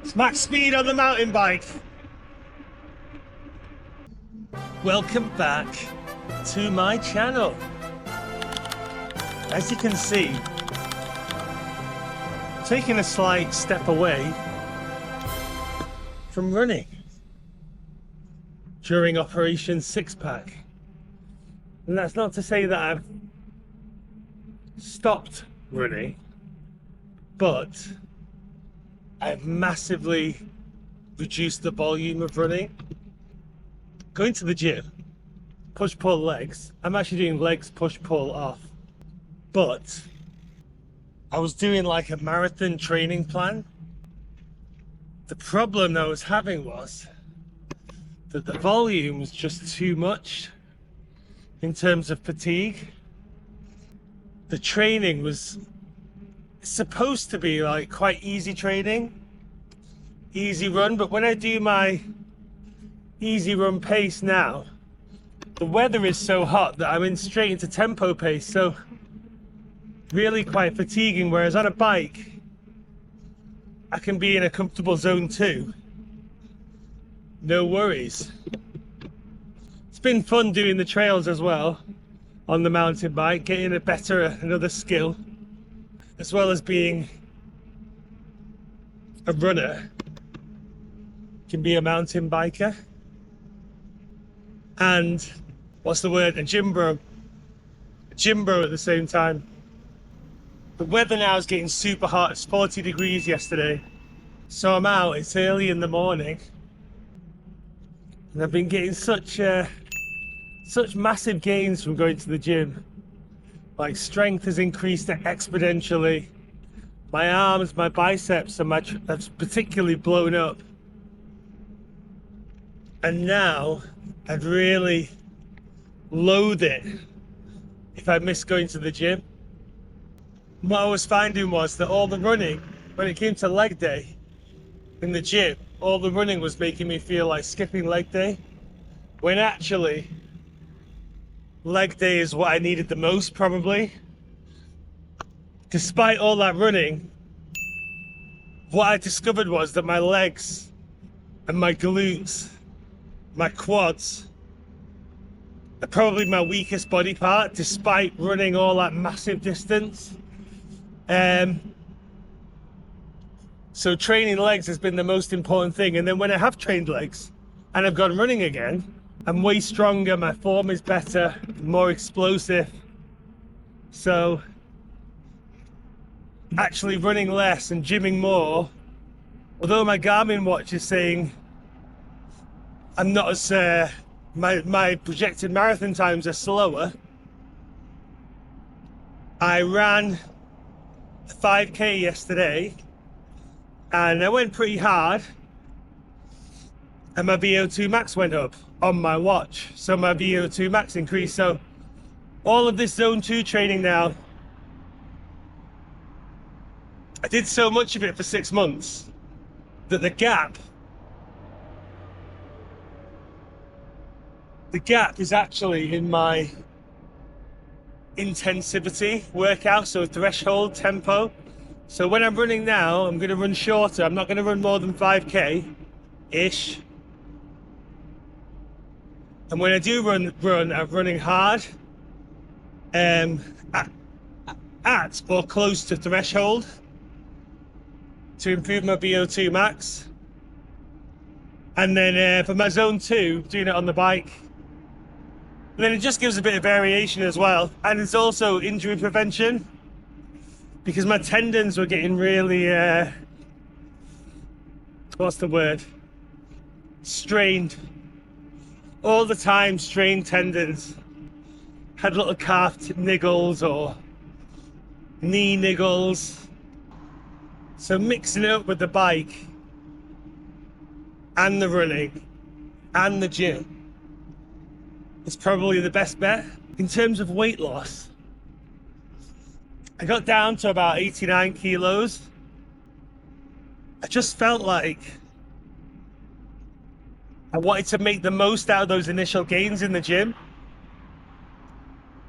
It's max speed on the mountain bike. Welcome back to my channel. As you can see, taking a slight step away from running during Operation Six Pack. And that's not to say that I've stopped running, but I've massively reduced the volume of running. Going to the gym, push pull legs. I'm actually doing legs push pull off, but I was doing like a marathon training plan. The problem I was having was that the volume was just too much in terms of fatigue. The training was supposed to be like quite easy training, easy run, but when I do my easy run pace now, the weather is so hot that I'm in straight into tempo pace, so really quite fatiguing. Whereas on a bike I can be in a comfortable zone 2, no worries. It's been fun doing the trails as well on the mountain bike, getting another skill, as well as being a runner. Can be a mountain biker and a gym bro at the same time. The weather now is getting super hot. It's 40 degrees yesterday, so I'm out. It's early in the morning and I've been getting such massive gains from going to the gym. Like, strength has increased exponentially. My arms, my biceps, and that's particularly blown up. And now I'd really loathe it if I missed going to the gym. What I was finding was that all the running, when it came to leg day in the gym, all the running was making me feel like skipping leg day, when actually leg day is what I needed the most, probably. Despite all that running, what I discovered was that my legs and my glutes, my quads, are probably my weakest body part, despite running all that massive distance. So training legs has been the most important thing. And then when I have trained legs and I've gone running again, I'm way stronger, my form is better, more explosive. So actually running less and gymming more, although my Garmin watch is saying I'm not as, my projected marathon times are slower. I ran a 5K yesterday and I went pretty hard and my VO2 max went up on my watch, so my VO2 max increased. So all of this zone 2 training now, I did so much of it for 6 months that the gap is actually in my intensivity workout, so threshold tempo. So when I'm running now, I'm going to run shorter. I'm not going to run more than 5K ish. And when I do run, I'm running hard, at or close to threshold to improve my VO2 max. And then for my zone 2, doing it on the bike. And then it just gives a bit of variation as well. And it's also injury prevention, because my tendons were getting really, strained. All the time, strained tendons. Had little calf niggles or knee niggles. So mixing it up with the bike and the running and the gym is probably the best bet. In terms of weight loss, I got down to about 89 kilos. I just felt like I wanted to make the most out of those initial gains in the gym.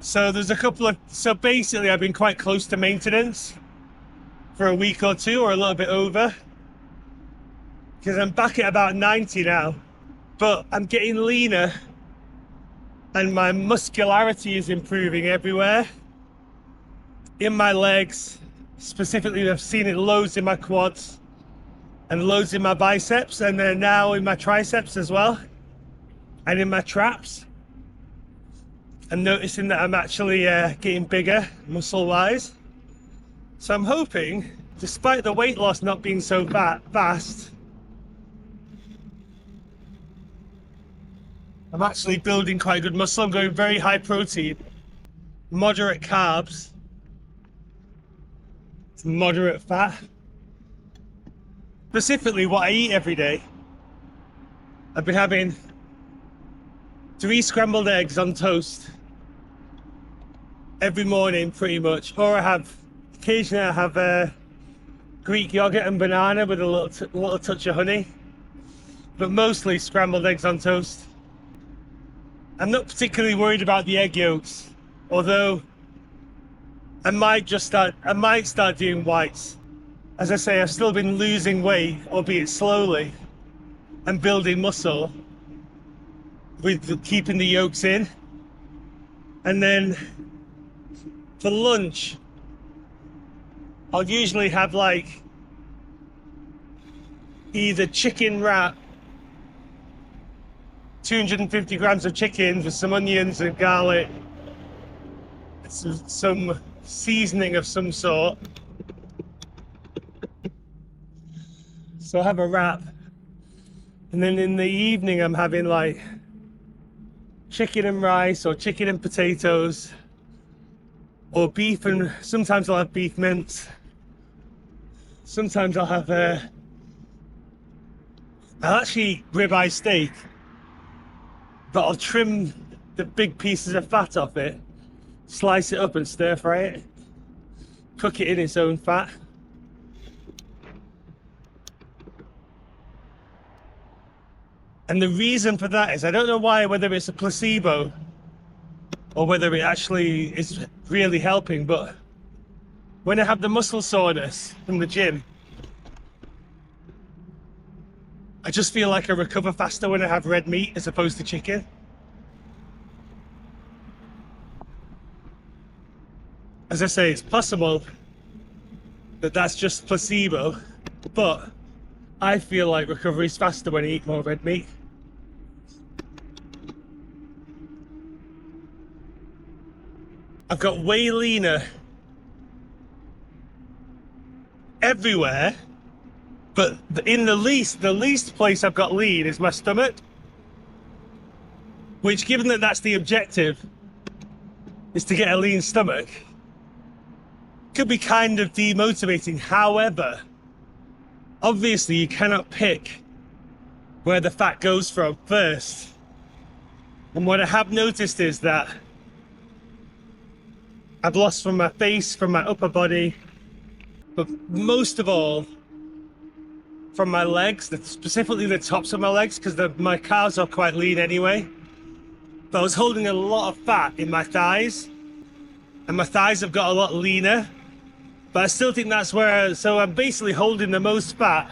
So basically I've been quite close to maintenance for a week or two, or a little bit over. because I'm back at about 90 now, but I'm getting leaner and my muscularity is improving everywhere. In my legs, specifically, I've seen it loads in my quads and loads in my biceps, and then now in my triceps as well, and in my traps. I'm noticing that I'm actually getting bigger muscle-wise. So I'm hoping, despite the weight loss not being so fast, I'm actually building quite good muscle. I'm going very high protein, moderate carbs, moderate fat. Specifically what I eat every day. I've been having 3 scrambled eggs on toast every morning pretty much, or occasionally I have Greek yogurt and banana with a little touch of honey, but mostly scrambled eggs on toast. I'm not particularly worried about the egg yolks, although I might start doing whites. As I say, I've still been losing weight, albeit slowly, and building muscle with keeping the yolks in. And then for lunch, I'll usually have like either chicken wrap, 250 grams of chicken with some onions and garlic, some seasoning of some sort. So I have a wrap, and then in the evening I'm having like chicken and rice or chicken and potatoes, or beef, and sometimes I'll have beef mince. Sometimes I'll have I'll actually eat ribeye steak, but I'll trim the big pieces of fat off it, slice it up and stir fry it, cook it in its own fat. And the reason for that is, I don't know why, whether it's a placebo or whether it actually is really helping, but when I have the muscle soreness from the gym, I just feel like I recover faster when I have red meat as opposed to chicken. As I say, it's possible that that's just placebo, but I feel like recovery is faster when I eat more red meat. I've got way leaner everywhere, but in the least place I've got lean is my stomach, which, given that that's the objective, is to get a lean stomach, could be kind of demotivating. However, obviously you cannot pick where the fat goes from first. And what I have noticed is that I've lost from my face, from my upper body, but most of all from my legs, specifically the tops of my legs, because my calves are quite lean anyway. But I was holding a lot of fat in my thighs, and my thighs have got a lot leaner, but I still think that's so I'm basically holding the most fat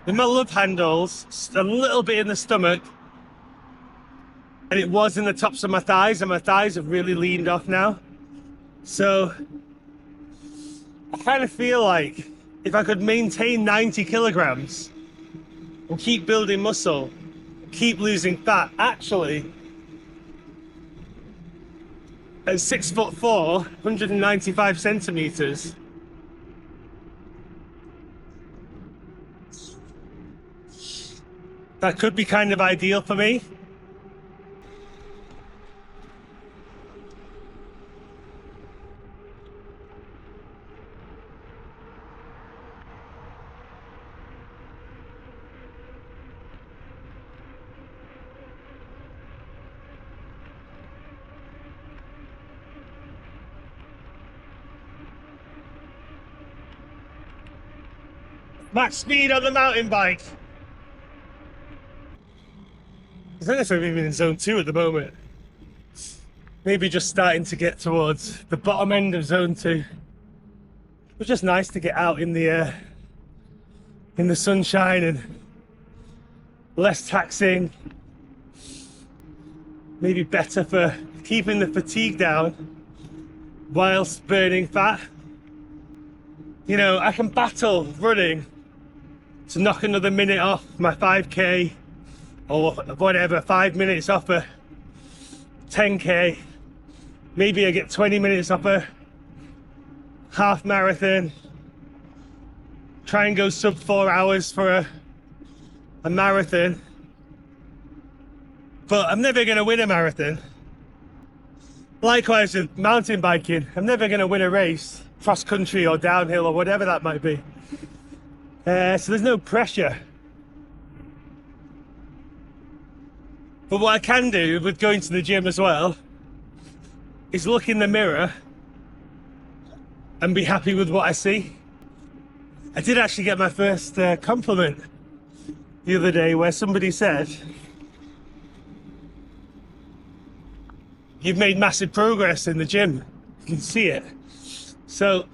in my love handles, a little bit in the stomach, and it was in the tops of my thighs, and my thighs have really leaned off now. So I kind of feel like if I could maintain 90 kilograms and keep building muscle, keep losing fat, actually, at 6'4", 195 centimeters, that could be kind of ideal for me. Max speed on the mountain bike. I don't know if I'm even in zone 2 at the moment. Maybe just starting to get towards the bottom end of zone 2. It was just nice to get out in the in the sunshine and less taxing. Maybe better for keeping the fatigue down whilst burning fat. You know, I can battle running to knock another minute off my 5k or whatever, 5 minutes off a 10k. Maybe I get 20 minutes off a half marathon. Try and go sub 4 hours for a marathon. But I'm never going to win a marathon. Likewise with mountain biking, I'm never going to win a race, cross country or downhill or whatever that might be. So there's no pressure. But what I can do with going to the gym as well is look in the mirror and be happy with what I see. I did actually get my first compliment the other day where somebody said, "You've made massive progress in the gym. You can see it." So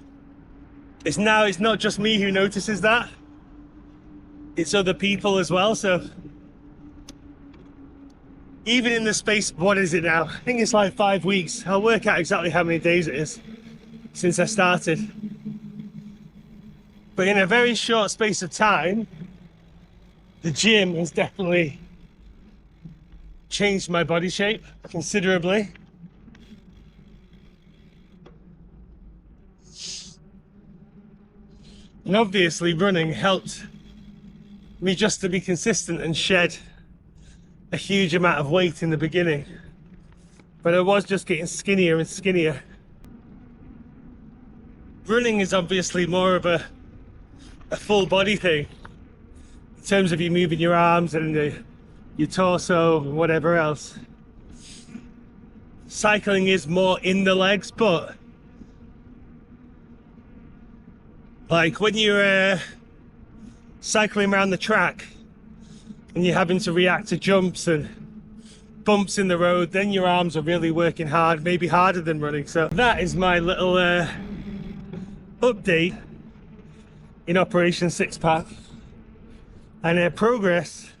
it's not just me who notices that, it's other people as well. So even in the space, what is it now? I think it's like 5 weeks. I'll work out exactly how many days it is since I started. But in a very short space of time, the gym has definitely changed my body shape considerably. And obviously running helped me just to be consistent and shed a huge amount of weight in the beginning. But I was just getting skinnier and skinnier. Running is obviously more of a full body thing in terms of you moving your arms and your torso and whatever else. Cycling is more in the legs, but like when you're cycling around the track and you're having to react to jumps and bumps in the road, then your arms are really working hard, maybe harder than running. So that is my little update in Operation Six Pack, and progress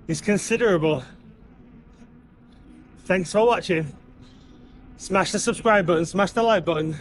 is considerable. Thanks for watching. Smash the subscribe button, smash the like button.